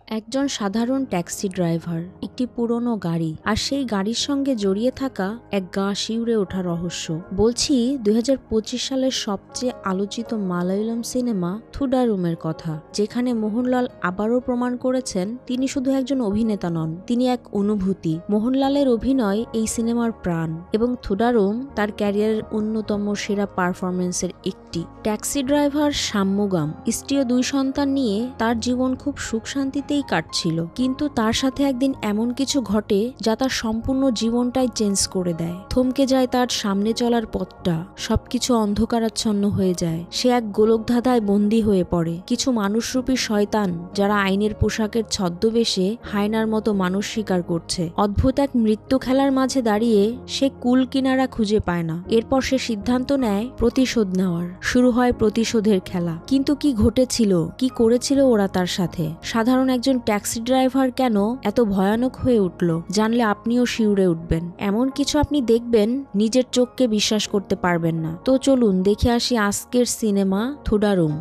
একজন সাধারণ taxi driver, একটি পুরনো গাড়ি, আর সেই গাড়ির সঙ্গে জড়িয়ে থাকা এক গা শিউরে ওঠা রহস্য। বলছি ২০২৫ সালের সবচেয়ে আলোচিত মালায়ালাম সিনেমা থুডারুমের কথা, যেখানে মোহনলাল আবারও প্রমাণ করেছেন তিনি শুধু একজন অভিনেতা নন, তিনি এক অনুভূতি। মোহনলালের অভিনয় এই সিনেমার প্রাণ, এবং থুডারুম তার ক্যারিয়ারের অন্যতম সেরা পারফরমেন্সের একটি। ট্যাক্সি ড্রাইভার সাম্যুগাম স্ত্রী ও 2 সন্তান নিয়ে তার জীবন খুব সুখ শান্তিতেই কাটছিল, কিন্তু তার সাথে একদিন এমন কিছু ঘটে যা তার সম্পূর্ণ জীবনটাই চেঞ্জ করে দেয়। থমকে যায় তার সামনে চলার পথটা, সবকিছু অন্ধকারাচ্ছন্ন হয়ে যায়। সে এক গোলকধাঁধায় বন্দী হয়ে পড়ে। কিছু মানুষরূপী শয়তান যারা আইনের পোশাকের ছদ্মবেশে হায়নার মতো মানুষ শিকার করছে। অদ্ভুত এক মৃত্যু খেলার মাঝে দাঁড়িয়ে সে কুল কিনারা খুঁজে পায় না। এরপর সে সিদ্ধান্ত নেয় প্রতিশোধ নেওয়ার। শুরু হয় প্রতিশোধের খেলা। কিন্তু কি ঘটেছিল, কি করেছিল ওরা তার সাথে? সাধারণ একজন ট্যাক্সি ড্রাইভার কেন এত ভয়ানক হয়ে উঠল, জানলে আপনিও শিউরে উঠবেন। এমন কিছু আপনি দেখবেন নিজের চোখকে বিশ্বাস করতে পারবেন না। তো চলুন দেখে আসি আজকের সিনেমা থুডারুম।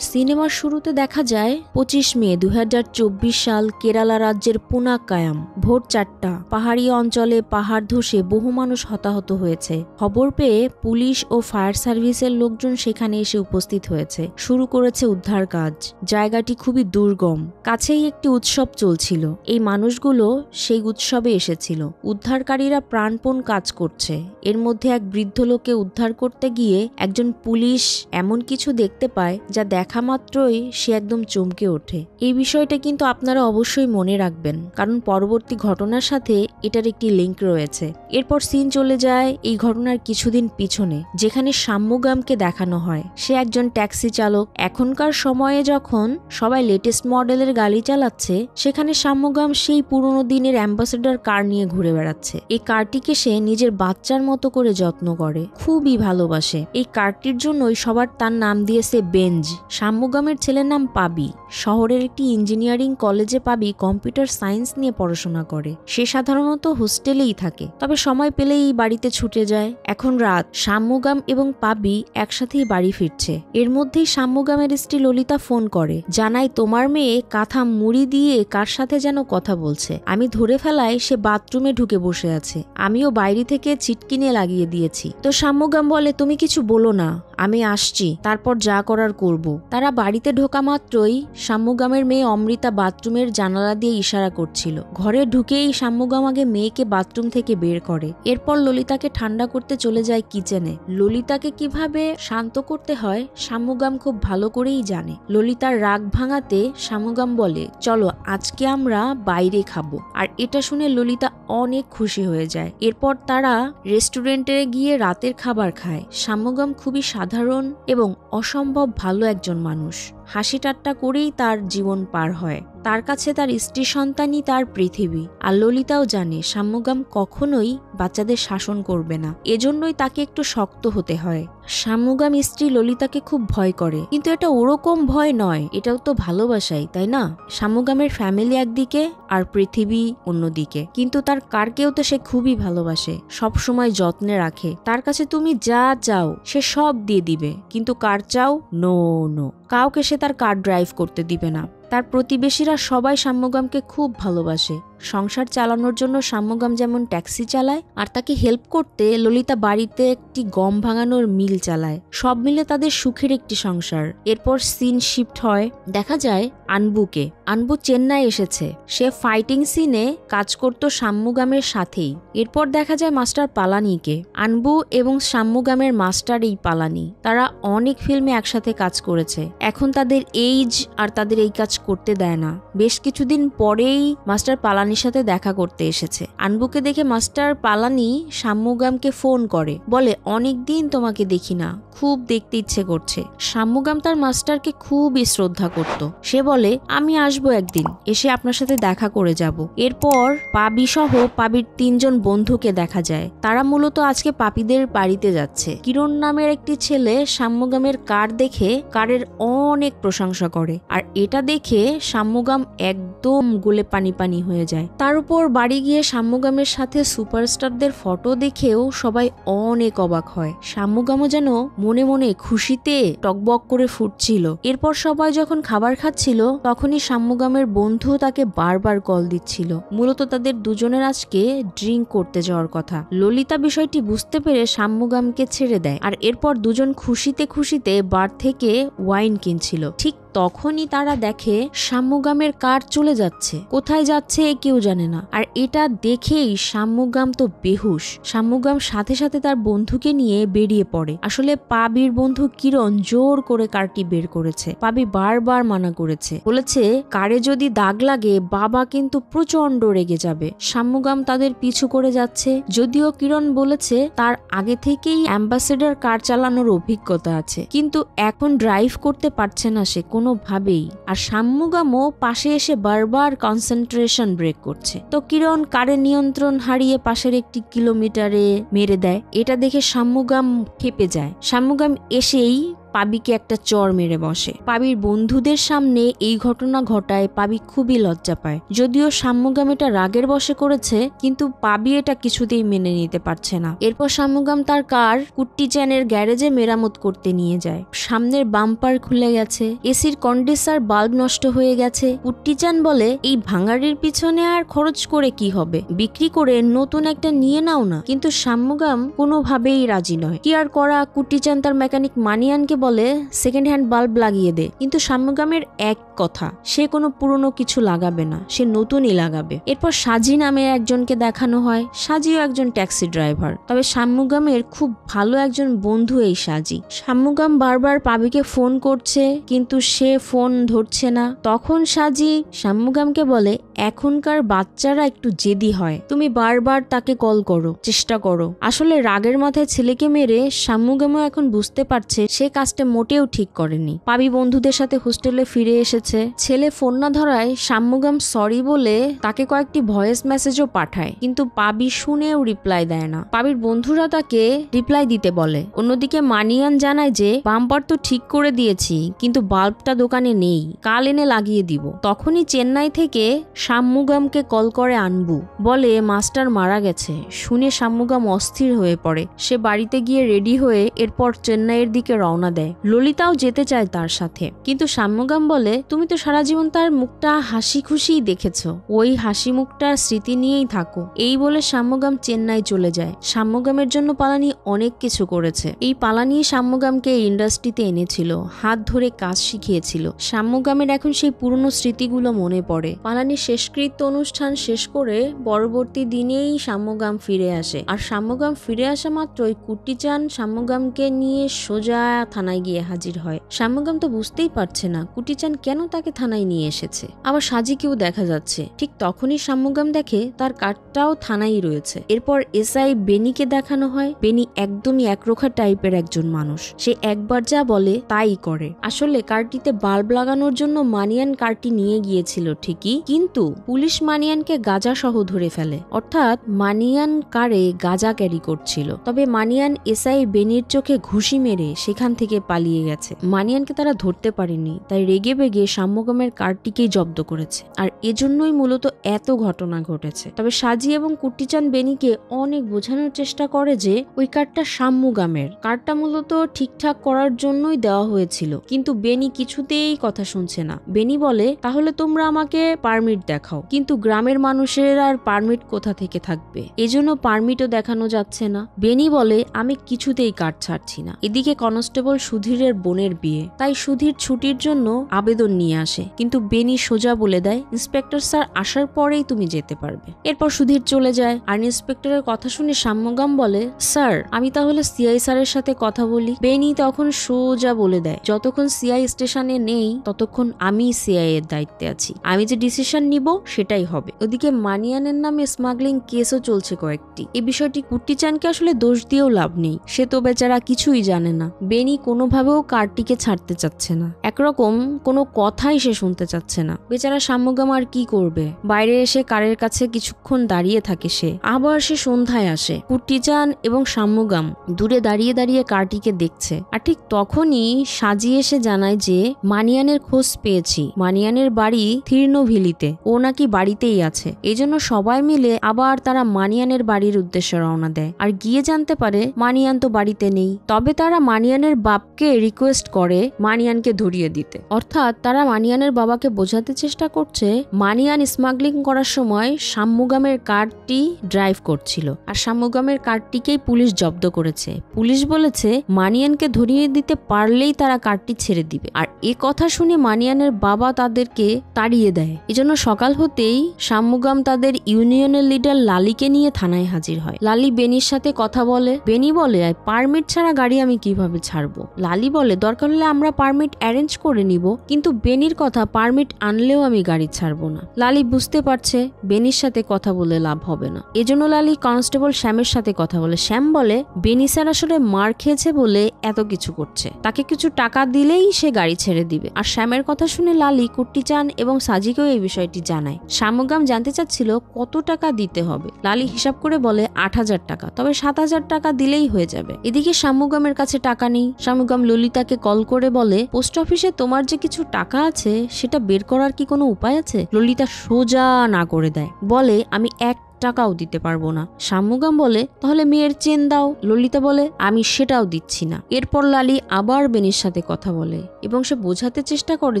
সিনেমার শুরুতে দেখা যায় 25 মে 2024 সাল কেরালা রাজ্যের পুনাক্কায়াম। ভোর 4টা। পাহাড়ি অঞ্চলে পাহাড় ধসে বহু মানুষ হতাহত হয়েছে। খবর পেয়ে পুলিশ ও ফায়ার সার্ভিসের লোকজন সেখানে এসে উপস্থিত হয়েছে। শুরু করেছে উদ্ধার কাজ। জায়গাটি খুবই দুর্গম। কাছেই একটি উৎসব চলছিল। এই মানুষগুলো সেই উৎসবে এসেছিল। উদ্ধারকারীরা প্রাণপণ কাজ করছে। এর মধ্যে এক বৃদ্ধ লোককে উদ্ধার করতে গিয়ে একজন পুলিশ এমন কিছু দেখতে পায় যা দেখা মাত্রই সে একদম চমকে ওঠে। এই বিষয়টা কিন্তু আপনারা অবশ্যই মনে রাখবেন, কারণ পরবর্তী ঘটনার সাথে এটার একটি লিঙ্ক রয়েছে। এরপর সিন চলে যায় এই ঘটনার কিছুদিন পিছনে, যেখানে সাম্যুগামকে দেখানো হয়। সে একজন ট্যাক্সি চালক। এখনকার সময়ে যখন সবাই লেটেস্ট মডেলের গাড়ি চালাচ্ছে, সেখানে সাম্যুগাম সেই পুরনো দিনের অ্যাম্বাসেডর কার নিয়ে ঘুরে বেড়াচ্ছে। এই কারটিকে সে নিজের বাচ্চার মতো করে যত্ন করে, খুবই ভালোবাসে। এই কারটির জন্যই সবার তার নাম দিয়েছে বেঞ্জ। সাম্যুগামের ছেলের নাম পাবি। শহরের একটি ইঞ্জিনিয়ারিং কলেজে পাবি কম্পিউটার সায়েন্স নিয়ে পড়াশোনা করে। সে সাধারণত হোস্টেলেই থাকে, তবে সময় পেলেই বাড়িতে ছুটে যায়। এখন রাত। সাম্যুগাম এবং পাবি একসাথেই বাড়ি ফিরছে। এর মধ্যেই সাম্যুগামের স্ত্রী ললিতা ফোন করে, জানায় তোমার মেয়ে কাঁথা মুড়ি দিয়ে কার সাথে যেন কথা বলছে। আমি ধরে ফেলায় সে বাথরুমে ঢুকে বসে আছে। আমিও বাইরে থেকে ছিটকিনে লাগিয়ে দিয়েছি। তো সাম্যুগাম বলে, তুমি কিছু বলো না, আমি আসছি, তারপর যা করার করব। তারা বাড়িতে ঢোকা মাত্রই সাম্যুগামের মেয়ে অমৃতা বাথরুমের জানালা দিয়ে ইশারা করছিল। ঘরে ঢুকেই সাম্যুগাম আগে মেয়েকে বাথরুম থেকে বের করে। এরপর ললিতাকে ঠান্ডা করতে চলে যায় কিচেনে। ললিতাকে কিভাবে শান্ত করতে হয় সাম্যুগাম খুব ভালো করেই জানে। ললিতার রাগ ভাঙাতে সাম্যুগাম বলে, চলো আজকে আমরা বাইরে খাবো। আর এটা শুনে ললিতা অনেক খুশি হয়ে যায়। এরপর তারা রেস্টুরেন্টে গিয়ে রাতের খাবার খায়। সাম্যুগাম খুবই সাধারণ এবং অসম্ভব ভালো একজন মানুষ। হাসি ঠাট্টা করেই তার জীবন পার হয়। তার কাছে তার স্ত্রী সন্তানই তার পৃথিবী। আর ললিতাও জানে সাম্যুগাম কখনোই বাচ্চাদের শাসন করবে না, এজন্যই তাকে একটু শক্ত হতে হয়। সাম্যুগাম স্ত্রী ললিতাকে খুব ভয় করে, কিন্তু এটা ওরকম ভয় নয়, এটাও তো ভালোবাসাই, তাই না? সাম্যুগামের ফ্যামিলি একদিকে আর পৃথিবী অন্যদিকে, কিন্তু তার কারকেও তো সে খুবই ভালোবাসে, সবসময় যত্নে রাখে। তার কাছে তুমি যা চাও সে সব দিয়ে দিবে, কিন্তু কার চাও? নো নো, কাউকে সে তার কার ড্রাইভ করতে দিবে না। তার প্রতিবেশীরা সবাই সাম্যুগামকে খুব ভালোবাসে। সংসার চালানোর জন্য সাম্যুগাম যেমন ট্যাক্সি চালায়, আর তাকে হেল্প করতে ললিতা বাড়িতে একটি গম ভাঙানোর মিল চালায়। সব মিলে তাদের সুখের একটি সংসার। এরপর সিন শিফট হয়, দেখা যায় আনবুকে। আনবু চেন্নাই এসেছে। সে ফাইটিং সিনে কাজ করত সাম্যুগামের সাথেই। এরপর দেখা যায় মাস্টার পালানিকে। আনবু এবং সাম্যুগামের মাস্টার এই পালানি, তারা অনেক ফিল্মে একসাথে কাজ করেছে। এখন তাদের এইজ আর তাদের এই কাজ করতে দেয় না। বেশ কিছুদিন পরেই মাস্টার পালানির সাথে দেখা করতে এসেছে। আনবুকে দেখে মাস্টার পালানি সাম্যুগামকে ফোন করে, বলে অনেকদিন তোমাকে দেখি না, খুব দেখতে ইচ্ছে করছে। সাম্যুগাম তার মাস্টারকে খুবই শ্রদ্ধা করত। সে বলে, আমি আসবো একদিন, এসে আপনার সাথে দেখা করে যাব। এরপর পাবি সহ পাবির 3 জন বন্ধুকে দেখা যায়। তারা মূলত আজকে পাপীদের বাড়িতে যাচ্ছে। কিরণ নামের একটি ছেলে সাম্যুগামের কার দেখে কারের অনেক প্রশংসা করে, আর এটা দেখে দেখে শাম্যুগাম একদম গলে পানি পানি হয়ে যায়। তার উপর বাড়ি গিয়ে শাম্যুগামের সাথে সুপারস্টারদের ফটো দেখেও সবাই অনেক অবাক হয়। শাম্যুগামও যেন মনে মনে খুশিতে টকবক করে ফুটছিল। এরপর সবাই যখন খাবার খাচ্ছিল তখনই শাম্যুগামের বন্ধু তাকে বারবার কল দিচ্ছিল। মূলত তাদের দুজনের আজকে ড্রিঙ্ক করতে যাওয়ার কথা। ললিতা বিষয়টি বুঝতে পেরে শাম্যুগামকে ছেড়ে দেয়, আর এরপর দুজন খুশিতে খুশিতে বার থেকে ওয়াইন কিনছিল। ঠিক তখনই তারা দেখে শাম্যুগামের কার চলে যাচ্ছে। কোথায় যাচ্ছে কেউ জানে না। আর এটা দেখেই শাম্যুগাম তো বেহুশ। শাম্যুগাম সাথে সাথে তার বন্ধুকে নিয়ে বেরিয়ে পড়ে। আসলে পাবির বন্ধু কিরণ জোর করে কারটি বের করেছে। পাবি বারবার মানা করেছে, বলেছে কারে যদি দাগ লাগে বাবা কিন্তু প্রচন্ড রেগে যাবে। শাম্যুগাম তাদের পিছু করে যাচ্ছে, যদিও কিরণ বলেছে তার আগে থেকেই অ্যাম্বাসেডর কার চালানোর অভিজ্ঞতা আছে, কিন্তু এখন ড্রাইভ করতে পারছে না সে কোনোভাবেই। আর শাম্যুগামও পাশে এসে বারবার কনসেন্ট্রেশন ব্রেক করছে। তো কিরণ কারের নিয়ন্ত্রণ হারিয়ে পাশের একটি কিলোমিটারে মেরে দেয়। এটা দেখে শাম্যুগাম ক্ষেপে যায়। শাম্যুগাম এসেই পাবিকে একটা চর মেরে বসে। পাবির বন্ধুদের সামনে এই ঘটনা ঘটায় পাবি খুবই লজ্জা পায়। যদিও শাম্যুগাম এটা রাগের বশে করেছে, কিন্তু পাবি এটা কিছুতেই মেনে নিতে পারছে না। এরপর শাম্যুগাম তার কার কুট্টিচানের গ্যারেজে মেরামত করতে নিয়ে যায়। সামনের বাম্পার খুলে গেছে, এসির কন্ডেন্সার বাল্ব নষ্ট হয়ে গেছে। কুট্টিচান বলে এই ভাঙাড়ির পিছনে আর খরচ করে কি হবে, বিক্রি করে নতুন একটা নিয়ে নাও না। কিন্তু শাম্যুগাম কোনোভাবেই রাজি নয়। কি আর করা, কুট্টিচান তার মেকানিক মানিয়ানকে বলে সেকেন্ড হ্যান্ড বাল্ব লাগিয়ে দে। কিন্তু শাম্যুগামের এক কথা, সে কোনো পুরনো কিছু লাগাবে না, সে নতুনই লাগাবে। এরপর সাজি নামে একজনকে দেখানো হয়। সাজিও একজন ট্যাক্সি ড্রাইভার, তবে শাম্যুগামের খুব ভালো একজন বন্ধু এই সাজি। শাম্যুগাম বারবার পাবিকে ফোন করছে, কিন্তু সে ফোন ধরছে না। তখন সাজি শাম্যুগামকে বলে এখনকার বাচ্চারা একটু জেদি হয়, তুমি বারবার তাকে কল করো, চেষ্টা করো। আসলে রাগের মাথায় ছেলেকে মেরে শাম্যুগামও এখন বুঝতে পারছে সে কাজটা মোটেও ঠিক করেনি। পাবি বন্ধুদের সাথে হোস্টেলে ফিরে এসেছে। ছেলে ফোন না ধরায় শাম্যুগাম সরি বলে তাকে কয়েকটি ভয়েস মেসেজও পাঠায়, কিন্তু পাবি শুনেও রিপ্লাই দেয় না। পাবির বন্ধুরা তাকে রিপ্লাই দিতে বলে। অন্যদিকে মানিয়ান জানায় যে বাম্পার তো ঠিক করে দিয়েছি, কিন্তু বাল্বটা দোকানে নেই, কাল এনে লাগিয়ে দিব। তখনই চেন্নাই থেকে শাম্যুগামকে কল করে আনবু, বলে মাস্টার মারা গেছে। শুনে শাম্যুগাম অস্থির হয়ে পড়ে। সে বাড়িতে গিয়ে রেডি হয়ে এরপর চেন্নাইয়ের দিকে রওনা দেয়। ললিতাও যেতে চায় তার সাথে, কিন্তু শাম্যুগাম বলে তুমি তো সারা জীবন তার মুখটা হাসি খুশিই দেখেছো, ওই হাসি মুখটার স্মৃতি নিয়েই থাকো। এই বলে শাম্যুগাম চেন্নাই চলে যায়। শাম্যুগামের জন্য পালানি অনেক কিছু করেছে। এই পালানি শাম্যুগামকে ইন্ডাস্ট্রিতে এনেছিল, হাত ধরে কাজ শিখিয়েছিল। শাম্যুগামের এখন সেই পুরনো স্মৃতিগুলো মনে পড়ে। পালানি শেষকৃত্য অনুষ্ঠান শেষ করে পরবর্তী দিনেই শাম্যুগাম ফিরে আসে। আর শাম্যুগাম ফিরে আসা মাত্রই কুট্টিচান শাম্যুগামকে নিয়ে সোজা থানায় গিয়ে হাজির হয়। শাম্যুগাম তো বুঝতেই পারছে না কুট্টিচান কেন তাকে থানায় নিয়ে এসেছে। আবার সাজিকেও দেখা যাচ্ছে। ঠিক তখনই শাম্যুগাম দেখে তার কার্ডটাও থানায় রয়েছে। এরপর এসআই বেনিকে দেখানো হয়। বেনি একদমই একরোখা টাইপের একজন মানুষ। সে একবার যা বলে তাই করে। আসলে কারটিতে বাল্ব লাগানোর জন্য মানিয়ান কারটি নিয়ে গিয়েছিল ঠিকই, কিন্তু পুলিশ মানিয়ানকে গাঁজা সহ ধরে ফেলে। অর্থাৎ মানিয়ান কারে গাঁজা ক্যারি করছিল। তবে মানিয়ান এসআই বেনির চোখে ঘুষি মেরে সেখান থেকে পালিয়ে গেছে। মানিয়ানকে তারা ধরতে পারেনি, তাই রেগে বেগে শাম্যুগামের কারটিকেই জব্দ করেছে। আর এজন্যই মূলত এত ঘটনা ঘটেছে। তবে সাজি এবং কুট্টিচান বেনিকে অনেক বোঝানোর চেষ্টা করে যে ওই কারটা শাম্যুগামের। কারটা মূলত ঠিকঠাক করার জন্যই দেওয়া হয়েছিল, কিন্তু বেনি কিছুতেই কথা শুনছে না। বেনি বলে তাহলে তোমরা আমাকে পারমিট দেখাও, কিন্তু গ্রামের মানুষের আর পারমিট কোথা থেকে থাকবে, এজন্য পারমিটও দেখানো যাচ্ছে না। বেনি বলে আমি কিছুতেই কার ছাড়ছি না। এদিকে কনস্টেবল সুধীরের বোনের বিয়ে, তাই সুধীর ছুটির জন্য আবেদন নিয়ে আসে, কিন্তু বেনি সোজা বলে দেয় ইন্সপেক্টর স্যার আসার পরেই তুমি যেতে পারবে। এরপর সুধীর চলে যায়। আর ইন্সপেক্টরের কথা শুনে শাম্যুগাম বলে স্যার আমি তাহলে সিআই স্যারের সাথে কথা বলি। বেনি তখন সোজা বলে দেয় যতক্ষণ সিআই স্টেশনে নেই ততক্ষণ আমি সিআই এর দায়িত্বে আছি, আমি যে ডিসিশন নিব সেটাই হবে। ওদিকে মানিয়ানের নামে স্মাগলিং কেসও চলছে কয়েকটি। এই বিষয়টি কুট্টিচানকে আসলে দোষ দিয়েও লাভ নেই, সে তো বেচারা কিছুই জানে না। বেনি কোনোভাবেও কারটিকে ছাড়তে চাচ্ছে না, একরকম কোনো কথাই সে শুনতে চাচ্ছে না। বেচারা শাম্যুগাম আর কি করবে, বাইরে এসে কারের কাছে কিছুক্ষণ দাঁড়িয়ে থাকে সে। আবার সে সন্ধ্যায় আসে। কুট্টিচান এবং শাম্যুগাম দূরে দাঁড়িয়ে দাঁড়িয়ে কারটিকে দেখছে। আর ঠিক তখনই সাজি এসে জানায় যে মানিয়ানের খোঁজ পেয়েছি, মানিয়ানের বাড়ি থির্নোভিলিতে, ও নাকি বাড়িতেই আছে। এই জন্য সবাই মিলে আবার তারা মানিয়ানের বাড়ির উদ্দেশ্যে রওনা দেয়। আর গিয়ে জানতে পারে মানিয়ান তো বাড়িতে নেই। তবে তারা মানিয়ানের বাপকে রিকোয়েস্ট করে মানিয়ানকে ধরিয়ে দিতে। অর্থাৎ তারা মানিয়ানের বাবাকে বোঝাতে চেষ্টা করছে মানিয়ান স্মাগলিং করার সময় শাম্যুগামের কারটি ড্রাইভ করছিল, আর শাম্যুগামের কারটিকেই পুলিশ জব্দ করেছে। পুলিশ বলেছে মানিয়ানকে ধরিয়ে দিতে পারলেই তারা কারটি ছেড়ে দিবে। আর এ কথা শুনে মানিয়ানের বাবা তাদেরকে তাড়িয়ে দেয়। এজন্য সকাল হতেই শাম্যুগাম তাদের ইউনিয়নের লিডার লালিকে নিয়ে থানায় হাজির হয়। লালি বেনির সাথে কথা বলে। বেনি বলে পারমিট ছাড়া গাড়ি আমি কিভাবে ছাড়বো। লালি বলে দরকার হলে আমরা পারমিট অ্যারেঞ্জ করে নিব, কিন্তু বেনির কথা পারমিট আনলেও আমি গাড়ি ছাড়বো না। লালি বুঝতে পারছে বেনির সাথে কথা বলে লাভ হবে না, এজন্য লালি কনস্টেবল শ্যামের সাথে কথা বলে। শ্যাম বলে বেনি স্যার আসলে মার খেয়েছে বলে এত কিছু করছে, তাকে কিছু টাকা দিলেই সে গাড়ি ছেড়ে দিবে। আর শ্যামের কথা শুনে লালি কুট্টিচান এবং সাজিকেও এই বিষয়টি জানায়। শাম্যুগাম জানতে চাচ্ছিল কত টাকা দিতে হবে। লালি হিসাব করে বলে 8,000 টাকা, তবে 7,000 টাকা দিলেই হয়ে যাবে। এদিকে শাম্যুগামের কাছে টাকা নেই। শাম্যুগাম ললিতাকে কল করে বলে পোস্ট অফিসে তোমার যে কিছু টাকা আছে সেটা বের করার কি কোনো উপায় আছে? ললিতা সোজা না করে দেয়, বলে আমি 1 টাকাও দিতে পারবো না। শাম্যুগাম বলে তাহলে মেয়ের চেন দাও। ললিতা বলে আমি সেটাও দিচ্ছি না। এরপর লালি আবার বেনির সাথে কথা বলে এবং সে বোঝাতে চেষ্টা করে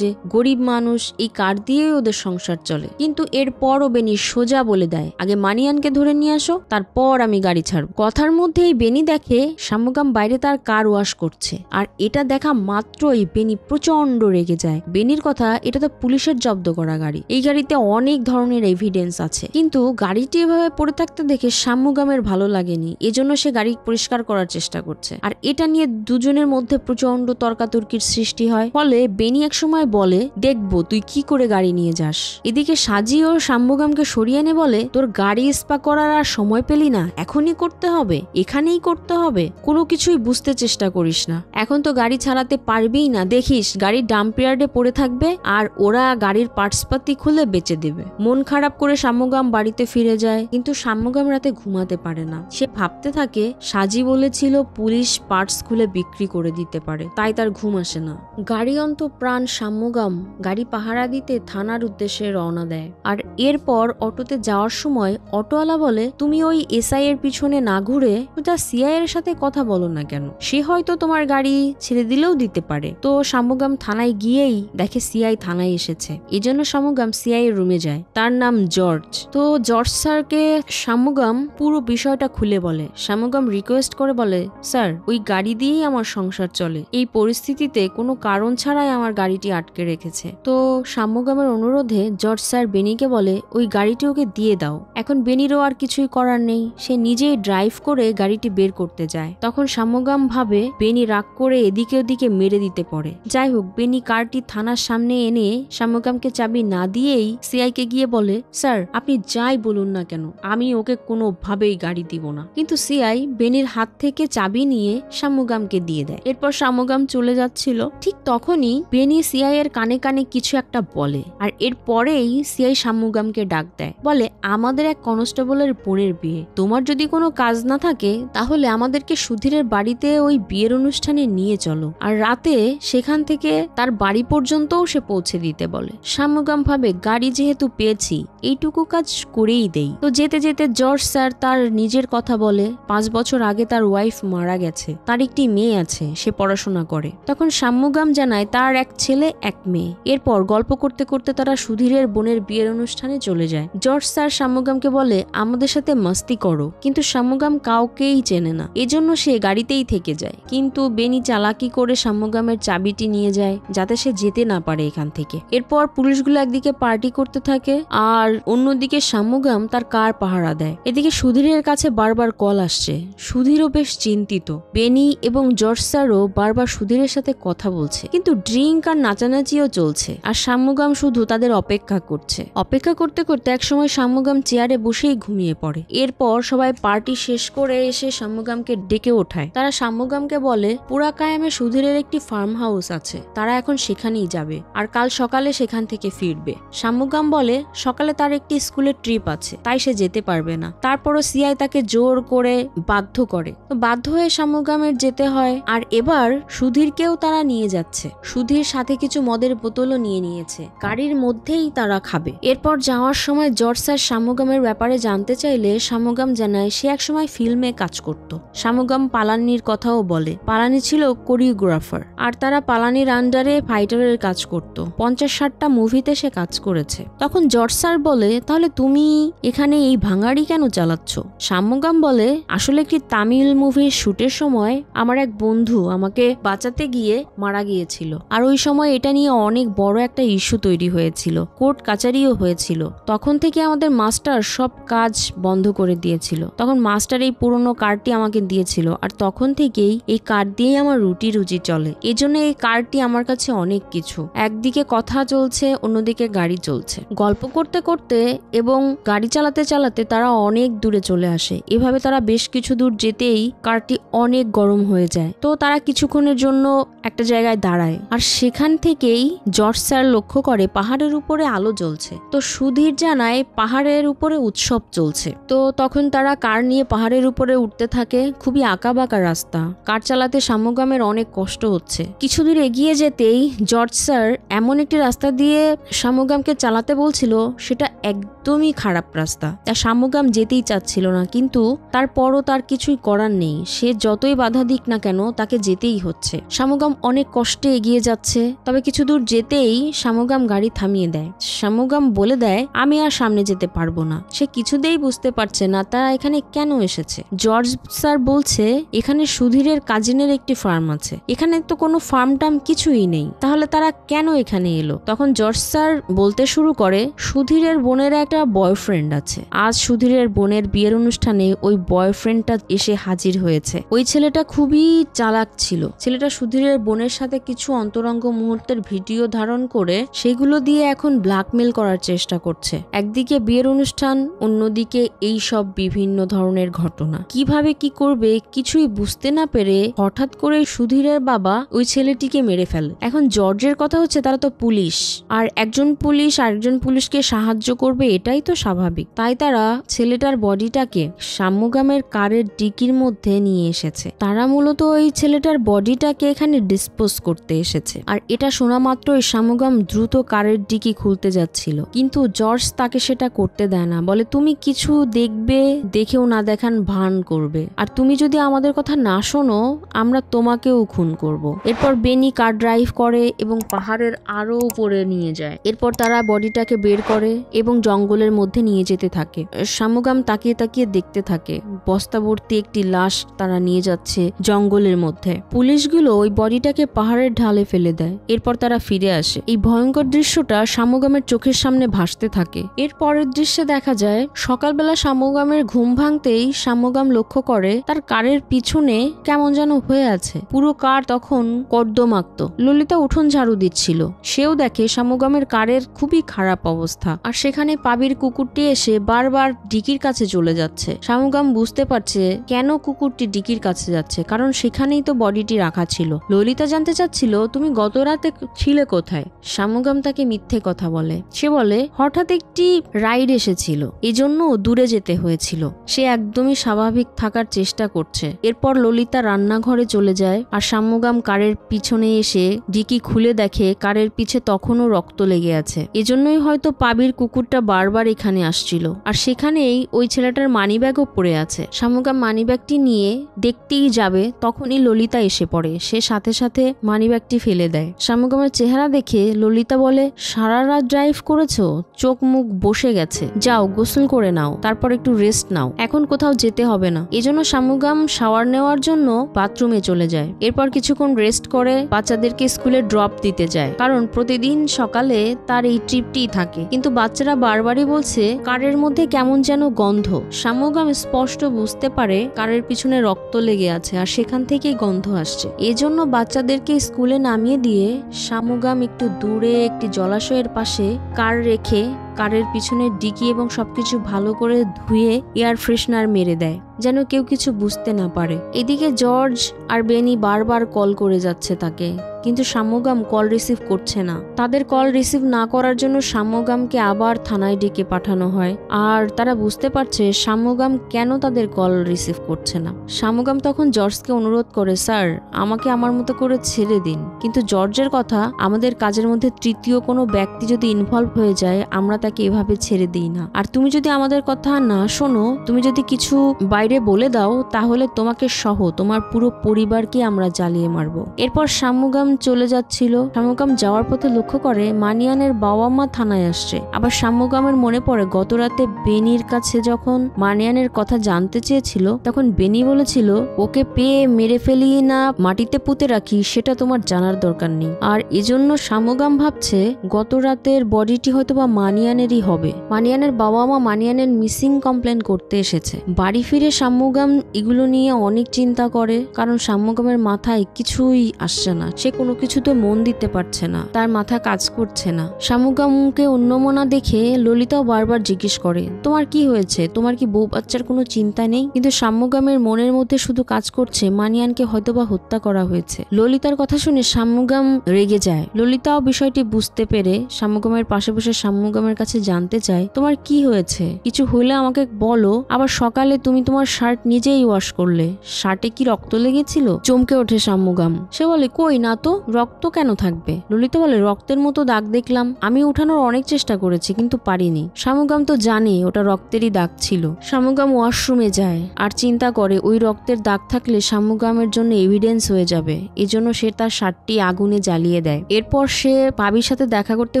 যে গরিব মানুষ, এই কার দিয়েই ওদের সংসার চলে। কিন্তু এরপরও বেনি সোজা বলে দেয় আগে মানিয়ানকে ধরে নিয়ে আসো, তারপর আমি গাড়ি ছাড়ব। কথার মধ্যেই বেনি দেখে শাম্যুগাম বাইরে তার কার ওয়াশ করছে, আর এটা দেখা মাত্রই বেনি প্রচন্ড রেগে যায়। বেনির কথা এটা তো পুলিশের জব্দ করা গাড়ি, এই গাড়িতে অনেক ধরনের এভিডেন্স আছে। কিন্তু গাড়িটি এভাবে পড়ে থাকতে দেখে শাম্যুগামের ভালো লাগেনি, এজন্য সে গাড়ি পরিষ্কার করার চেষ্টা করছে। আর এটা নিয়ে দুজনের মধ্যে প্রচন্ড তর্কাতর্কির সৃষ্টি হয়। ফলে বেনি এক সময় বলে দেখবো তুই কি করে গাড়ি নিয়ে যাস। এদিকে সাজি ও শাম্যুগামকে সরিয়ে এনে বলে তোর গাড়ি স্পা করার আর সময় পেলি না, এখনই করতে হবে, এখানেই করতে হবে, কোনো কিছুই বুঝতে চেষ্টা করিস না। এখন তো গাড়ি চালাতে পারবিই না, দেখিস গাড়ি ডাম্পয়ার্ডে পড়ে থাকবে আর ওরা গাড়ির পার্টসপাতি খুলে বেচে দেবে। মন খারাপ করে শাম্যুগাম বাড়িতে ফিরে যায়। কিন্তু শাম্যুগাম রাতে ঘুমাতে পারে না। সে ভাবতে থাকে সাজি বলেছিল পুলিশ পার্টস খুলে বিক্রি করে দিতে পারে, তাই তার ঘুম আসে না। গাড়ি অন্ত প্রাণ শাম্যুগাম গাড়ি পাহারা দিতে থানার উদ্দেশ্যে রওনা দেয়। আর এরপর অটোতে যাওয়ার সময় অটোওয়ালা বলে তুমি ওই এসআই এর পিছনে না ঘুরে সোজা সিআই এর সাথে কথা বলো না কেন, সে হয়তো তোমার গাড়ি ছেড়ে দিলেও দিতে পারে। তো শাম্যুগাম থানায় গিয়েই দেখে সিআই থানায় এসেছে। এজন্য শাম্যুগাম সিআই এর রুমে যায়। তার নাম জর্জ। তো জর্জ স্যারকে শাম্যুগাম পুরো বিষয়টা খুলে বলে। শাম্যুগাম রিকোয়েস্ট করে বলে স্যার ওই গাড়ি দিয়েই আমার সংসার চলে, এই পরিস্থিতিতে কোনো কারণ ছাড়াই আমার গাড়িটি আটকে রেখেছে। তো শাম্যুগামের অনুরোধে জর্জ স্যার বেনিকে বলে ওই গাড়িটি ওকে দিয়ে দাও। এখন বেনিরও আর কিছুই করার নেই, সে নিজেই ড্রাইভ করে গাড়িটি বের করতে যায়। তখন শাম্যুগাম ভাবে বেনি রাগ করে এদিকে ওদিকে মেরে দিতে পারে। যাই হোক বেনি কারটি থানার সামনে এনে শাম্যুগামকে চাবি না দিয়েই সিআই কে গিয়ে বলে স্যার আপনি যাই বলুন না কেন আমি ওকে কোনোভাবেই গাড়ি দিব না। কিন্তু সিআই বেনির হাত থেকে চাবি নিয়ে শাম্যুগামকে দিয়ে দেয়। এরপর শাম্যুগাম চলে যাচ্ছিল, ঠিক তখনই বেনি সিআই এর কানে কানে কিছু একটা বলে। আর এরপরেই সিআই শাম্যুগামকে ডাক দেয়, বলে আমাদের এক কনস্টেবলের বোনের বিয়ে, তোমার যদি কোনো কাজ না থাকে তাহলে আমাদেরকে সুধীরের বাড়িতে ওই বিয়ের অনুষ্ঠানে নিয়ে চলো, আর রাতে সেখান থেকে তার বাড়ি পর্যন্তও সে পৌঁছে দিতে বলে। শাম্যুগাম ভাবে গাড়ি যেহেতু পেয়েছি এইটুকু কাজ করেই দেই। তো যেতে যেতে জর্জ স্যার তার নিজের কথা বলে। 5 বছর আগে তার ওয়াইফ মারা গেছে, তার একটি মেয়ে আছে, সে পড়াশোনা করে। তখন শাম্যুগাম জানায় তার এক ছেলে এক মেয়ে। এরপর গল্প করতে করতে তারা সুধীরের বোনের বিয়ের অনুষ্ঠানে চলে যায়। জর্জ স্যার শাম্যুগামকে বলে আমাদের সাথে মাস্তি করো, কিন্তু শাম্যুগাম কাউকেই চেনে না, এজন্য সে গাড়িতেই থেকে যায়। কিন্তু বেনি চালাকি করে শাম্যুগামের চাবিটি নিয়ে যায় যাতে সে যেতে না পারে এখান থেকে। এরপর পুলিশগুলো একদিকে পার্টি করতে থাকে আর অন্যদিকে শাম্যুগাম তার কার পাহারা দেয়। এদিকে সুধীরের কাছে বারবার কল আসছে। সুধীরও বেশ চিন্তিত। বেনি এবং জর্জ স্যারও বারবার সুধীরের সাথে কথা বলছে, কিন্তু ড্রিঙ্ক আর নাচানাচিও চলছে, আর সাম্যগাম শুধু তাদের অপেক্ষা করছে। অপেক্ষা করতে করতে একসময় সাম্যগাম চেয়ারে বসেই ঘুমিয়ে পড়ে। এরপর সবাই পার্টি শেষ করে এসে সাম্যগামকে ডেকে ওঠায়। তারা সাম্যগামকে বলে পুরা কায়ামে সুধীরের একটি ফার্ম হাউস আছে, তারা এখন সেখানেই যাবে আর কাল সকালে সেখান থেকে ফিরবে। সাম্যগাম বলে সকালে তার একটি স্কুলের ট্রিপ আছে, তাই সে যেতে পারবে না। তারপরও সিআই তাকে জোর করে বাধ্য করে, তো বাধ্য হয়ে সাম্যগামের যেতে হয়। আর এবার সুধীরকেও তারা নিয়ে যাচ্ছে। সুধীর সাথে কিছু মদের বোতলও নিয়ে নিয়েছে, গাড়ির মধ্যেই তারা খাবে। এরপর যাওয়ার সময় জর্জ স্যার সাম্যগামের ব্যাপারে জানতে চাইলে সাম্যগাম জানায় সে একসময় ফিল্মে কাজ করত। সাম্যগাম পালানির কথাও বলে। পালানি ছিল কোরিওগ্রাফার, আর তারা পালানির আন্ডারে ফাইটারের কাজ করত। 50-60টা মুভিতে সে কাজ করেছে। তখন জর্জ স্যার বলে তাহলে তুমি এখানে এই ভাঙাড়ি কেন চালাচ্ছ? সাম্যগাম বলে আসলে একটি তামিল মুভির শুটের সময় আমার এক বন্ধু আমাকে বাঁচাতে গিয়ে মারা গিয়েছিল, আর ওই সময় এটা নিয়ে অনেক বড় একটা ইস্যু তৈরি হয়েছিল, কোর্ট কাচারিও হয়েছিল। তখন থেকে আমাদের মাস্টার সব কাজ বন্ধ করে দিয়েছিল। তখন মাস্টার এই পুরনো কার্ডটি আমাকে দিয়েছিল, আর তখন থেকেই এই কার্ড দিয়েই আমার রুটি রুজি চলে। এজন্য এই কার্ডটি আমার কাছে অনেক কিছু। একদিকে কথা চলছে, অন্যদিকে গাড়ি চলছে। গল্প করতে করতে এবং গাড়ি চালাতে চালাতে তারা অনেক দূরে চলে আসে। এভাবে তারা বেশ কিছু দূর যেতেই কারটি অনেক গরম হয়ে যায়। তো তারা কিছুক্ষণের জন্য একটা জায়গায় দাঁড়ায়, আর সেখান থেকেই জর্জ স্যার লক্ষ্য করে পাহাড়ের উপরে আলো জ্বলছে। তো সুধীর জানায় পাহাড়ের উপরে উৎসব চলছে। তো তখন তারা কার নিয়ে পাহাড়ের উপরে উঠতে থাকে। খুবই আঁকাবাঁকা রাস্তা, কার চালাতে সাম্যগামের অনেক কষ্ট হচ্ছে। কিছু দূর এগিয়ে যেতেই জর্জ স্যার এমন একটি রাস্তা দিয়ে সাম্যগামকে চালাতে বলছিল, সেটা একদমই খারাপ রাস্তা। তার সাম্যগাম যেতেই চাচ্ছিল না, কিন্তু তারপরও তার কিছুই করার নেই। সে যতই বাধা দিক না কেন তাকে যেতেই হচ্ছে। সাম্যগাম অনেক কষ্টে এগিয়ে যাচ্ছে। তবে কিছু দূর যেতেই সাম্যগাম গাড়ি থামিয়ে দেয়। সাম্যগাম বলে দেয় আমি আর সামনে যেতে পারবো না। সে কিছুতেই বুঝতে পারছে না তারা এখানে কেন এসেছে। জর্জ স্যার বলছে এখানে সুধীরের কাজিনের একটি ফার্ম আছে, এখানে তো কোনো ফার্ম টার্ম কিছুই নেই, তাহলে তারা কেন এখানে এলো? তখন জর্জ স্যার বলতে শুরু করে সুধীরের বোনের একটা বয়ফ্রেন্ড আছে। আজ সুধীরের বোনের বিয়ের অনুষ্ঠানে ওই বয়ফ্রেন্ডটা এসে হাজির হয়েছে। ওই ছেলেটা খুবই চালাক ছিল। ছেলেটা সুধীরের বোনের সাথে কিছু অন্তরঙ্গ মুহূর্তের ভিডিও ধারণ করে সেগুলো দিয়ে এখন ব্ল্যাকমেল করার চেষ্টা করছে। একদিকে বিয়ের অনুষ্ঠান, অন্যদিকে এই সব বিভিন্ন ধরনের ঘটনা। কিভাবে কি করবে কিছুই বুঝতে না পেরে হঠাৎ করে সুধীরের বাবা ওই ছেলেটিকে মেরে ফেলে। এখন জর্জের কথা হচ্ছে তারা তো পুলিশ, আর একজন পুলিশ আরেকজন পুলিশকে সাহায্য করবে এটাই তো স্বাভাবিক। তাই তারা ছেলেটার বডিটাকে সাম্যগামের কারের ডিকির মধ্যে নিয়ে এসেছে। তারা মূলত ওই ছেলেটার বডিটাকে এখানে ডিসপোজ করতে এসেছে। আর এটা শোনা মাত্রই সাম্যগাম দ্রুত কারের ডিকি খুলতে যাচ্ছিল, কিন্তু জর্জ তাকে সেটা করতে দেয় না। বলে তুমি কিছু দেখবে, দেখেও না দেখান ভান করবে, আর তুমি যদি আমাদের কথা না শোনো আমরা তোমাকেও খুন করব। এরপর বেনি কার ড্রাইভ করে এবং পাহাড়ের আরো উপরে নিয়ে যায়। এরপর তারা বডিটাকে বের করে এবং জঙ্গলের মধ্যে নিয়ে যেতে থাকে। সাম্যগাম তাকিয়ে তাকিয়ে দেখতে থাকে। বস্তা ভর্তি একটি লাশ তারা নিয়ে যাচ্ছে জঙ্গলের মধ্যে। পুলিশগুলো ওই বডিটাকে পাহাড়ের ঢালে ফেলে দেয়। এরপর তারা ফিরে আসে। এই ভয়ঙ্কর দৃশ্যটা সাম্যগামের চোখের সামনে ভাসতে থাকে। এর পরের দৃশ্যে দেখা যায় সকালবেলা সাম্যগামের ঘুম ভাঙতেই সাম্যগাম লক্ষ্য করে তার কারের পিছনে কেমন যেন হয়ে আছে। পুরো কার তখন কর্দমাক্ত। ললিতা উঠোন ঝাড়ু দিচ্ছিল, সেও দেখে সাম্যগামের কারের খুবই খারাপ অবস্থা, আর সেখানে পাবির কুকুরটি এসে বারবার ডিকির কাছে চলে যাচ্ছে। সাম্যগাম বুঝতে পারছে কেন কুকুরটি ডিকির কাছে যাচ্ছে, কারণ সেখানেই তো বডিটি রাখা ছিল। ললিতা জানতে চাচ্ছিল তুমি গত রাতে ছিলে কোথায়। সাম্যগাম তাকে মিথ্যে কথা বলে। সে বলে হঠাৎ একটি রাইড এসেছিল, এজন্য দূরে যেতে হয়েছিল। সে একদমই স্বাভাবিক থাকার চেষ্টা করছে। এরপর ললিতা রান্নাঘরে চলে যায়, আর সাম্যগাম কারের পিছনে এসে ডিকি খুলে দেখে কারের পিছে তখনও রক্ত লেগে আছে। এজন্যই হয়তো পাবির কুকুরটা বারবার এখানে আসছিল। আর সেখানেই ওই ছেলেটার মানিব্যাগও পড়ে আছে। সাম্যগাম মানিব্যাগটি নিয়ে দেখতেই যাবে, তখনই ললিতা এসে পড়ে। সে সাথে সাথে মানিব্যাগটি ফেলে দেয়। সাম্যগামের চেহারা দেখে ললিতা বলে সারা রাত ড্রাইভ করেছো, চোখ মুখ বসে গেছে, যাও গোসল করে নাও, তারপর একটু রেস্ট নাও, এখন কোথাও যেতে হবে না। এজন্য সাম্যগাম শাওয়ার নেওয়ার জন্য বাথরুমে চলে যায়। এরপর কিছুক্ষণ রেস্ট করে বাচ্চাদেরকে স্কুলে ড্রপ দিতে যায়, কারণ প্রতিদিন সকালে তার এই ট্রিপটি থাকে। কিন্তু বাচ্চারা বারবারই বলছে কারের কারের মধ্যে কেমন যেন গন্ধ। শামুগাম স্পষ্ট বুঝতে পারে কারের পিছনে রক্ত লেগে আছে আর সেখান থেকেই গন্ধ আসছে। এজন্য বাচ্চাদেরকে স্কুলে নামিয়ে দিয়ে শামুগাম একটু দূরে একটি জলাশয়ের পাশে কার রেখে কারের পিছনের ডিকি এবং সবকিছু ভালো করে ধুয়ে এয়ার ফ্রেশনার মেরে দেয়, যেন কেউ কিছু বুঝতে না পারে। এদিকে জর্জ আর বেনি বারবার কল করে যাচ্ছে তাকে, কিন্তু শামুগাম কল রিসিভ করছে না। তাদের কল রিসিভ না করার জন্য শামুগামকে আবার থানায় ডেকে পাঠানো হয়, আর তারা বুঝতে পারছে শামুগাম কেন তাদের কল রিসিভ করছে না। শামুগাম তখন জর্জকে অনুরোধ করে, স্যার আমাকে আমার মতো করে ছেড়ে দিন। কিন্তু জর্জের কথা, আমাদের কাজের মধ্যে তৃতীয় কোনো ব্যক্তি যদি ইনভলভ হয়ে যায় আমরা তাকে এভাবে ছেড়ে দিই না। আর তুমি যদি আমাদের কথা না শোনো, তুমি যদি কিছু বাইরে বলে দাও, তাহলে তোমাকে সহ তোমার পুরো পরিবারকে আমরা জ্বালিয়ে মারবো। এরপর শামুগাম চলে যাচ্ছিল। শামুগাম যাওয়ার পথে লক্ষ্য করে মানিয়ানের বাবা মা থানায় আসছে। আবার শামুগামের মনে পড়ে গত রাতে বেনির কাছে যখন মানিয়ানের কথা জানতে চেয়েছিল, তখন বেনি বলেছিল ওকে পেয়ে মেরে ফেলি না মাটিতে পুঁতে রাখি সেটা তোমার জানার দরকার নেই। আর এজন্য শামুগাম ভাবছে গত রাতের বডিটি হয়তো বা মানিয়ানেরই হবে। মানিয়ানের বাবা মা মানিয়ানের মিসিং কমপ্লেন করতে এসেছে। বাড়ি ফিরে শামুগাম এগুলো নিয়ে অনেক চিন্তা করে, কারণ শামুগামের মাথায় কিছুই আসছে না। সে কোনো কিছুতে মন দিতে পারছে না, তার মাথা কাজ করছে না। শামুগামকে অন্যমনা দেখে ললিতাও বারবার জিজ্ঞেস করে, তোমার কি হয়েছে? তোমার কি বউ বাচ্চার কোনো চিন্তা নেই? কিন্তু শামুগামের মনের মধ্যে শুধু কাজ করছে মানিয়ানকে হয়তোবা হত্যা করা হয়েছে। ললিতার কথা শুনে শামুগাম রেগে যায়। ললিতাও বিষয়টি বুঝতে পেরে শামুগামের পাশে বসে শামুগামের কাছে জানতে চায়, তোমার কি হয়েছে? কিছু হইলে আমাকে বলো। আবার সকালে তুমি তোমার শার্ট নিজেই ওয়াশ করলে, শার্টে কি রক্ত লেগেছিল? চমকে ওঠে শামুগাম। সে বলে, কই না তো, রক্ত কেন থাকবে? ললিতা বলে, রক্তের মতো দাগ দেখলাম, আমি উঠানোর অনেক চেষ্টা করেছি কিন্তু পারিনি। শামুগাম তো জানে ওটা রক্তেরই দাগ ছিল। শামুগাম ওয়াশরুমে যায় আর চিন্তা করে ওই রক্তের দাগ থাকলে শামুগামের জন্য এভিডেন্স হয়ে যাবে। এজন্য সে তার শার্টটি আগুনে জ্বালিয়ে দেয়। এরপর সে পাবির সাথে দেখা করতে